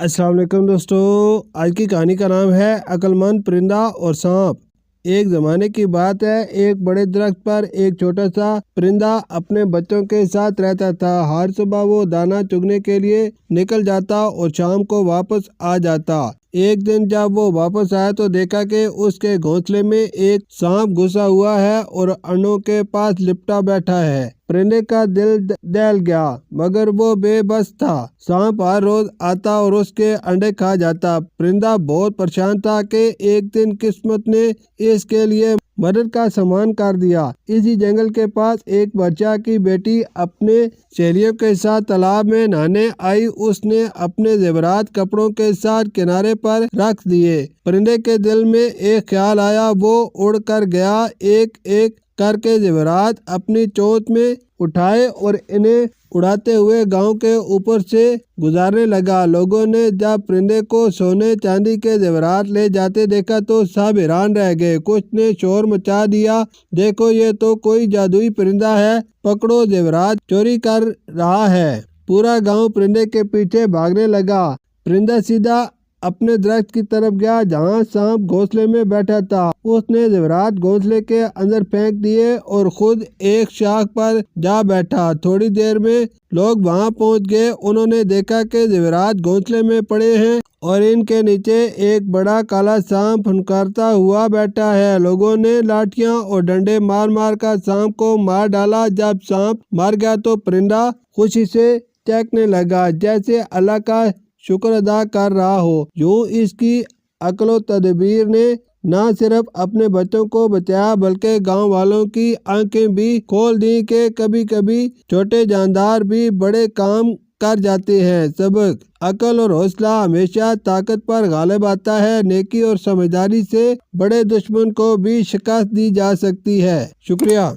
अस्सलाम वालेकुम दोस्तों। आज की कहानी का नाम है अक्लमंद परिंदा और सांप। एक ज़माने की बात है, एक बड़े दरख्त पर एक छोटा सा परिंदा अपने बच्चों के साथ रहता था। हर सुबह वो दाना चुगने के लिए निकल जाता और शाम को वापस आ जाता। एक दिन जब वो वापस आया तो देखा कि उसके घोंसले में एक सांप घुसा हुआ है और अंडों के पास लिपटा बैठा है। परिंदे का दिल दहल गया, मगर वो बेबस था। सांप हर रोज आता और उसके अंडे खा जाता। परिंदा बहुत परेशान था कि एक दिन किस्मत ने इसके लिए मदद का सामान कर दिया। इसी जंगल के पास एक बच्चा की बेटी अपने सहेलियों के साथ तालाब में नहाने आई। उसने अपने जेवरात कपड़ों के साथ किनारे पर रख दिए। परिंदे के दिल में एक ख्याल आया, वो उड़ कर गया, एक एक करके जेवरात अपनी चोंच में उठाए और इन्हें उड़ाते हुए गांव के ऊपर से गुजारने लगा। लोगों ने जब परिंदे को सोने चांदी के जेवरात ले जाते देखा तो सब हैरान रह गए। कुछ ने शोर मचा दिया, देखो ये तो कोई जादुई परिंदा है, पकड़ो जेवरात चोरी कर रहा है। पूरा गांव परिंदे के पीछे भागने लगा। परिंदा सीधा अपने दरख्त की तरफ गया जहाँ सांप घोंसले में बैठा था। उसने जेवरात घोंसले के अंदर फेंक दिए और खुद एक शाख पर जा बैठा। थोड़ी देर में लोग वहाँ पहुँच गए। उन्होंने देखा कि जेवरात घोंसले में पड़े हैं और इनके नीचे एक बड़ा काला सांप फुनकारता हुआ बैठा है। लोगों ने लाठियां और डंडे मार मार कर सांप को मार डाला। जब सांप मर गया तो परिंदा खुशी से चहकने लगा, जैसे अल्लाह का शुक्र अदा कर रहा हो। यूं इसकी अक्ल तदबीर ने न सिर्फ अपने बच्चों को बचाया बल्कि गांव वालों की आंखें भी खोल दी कि कभी कभी छोटे जानदार भी बड़े काम कर जाते हैं। सबक: अकल और हौसला हमेशा ताकत पर गालिब आता है। नेकी और समझदारी से बड़े दुश्मन को भी शिकस्त दी जा सकती है। शुक्रिया।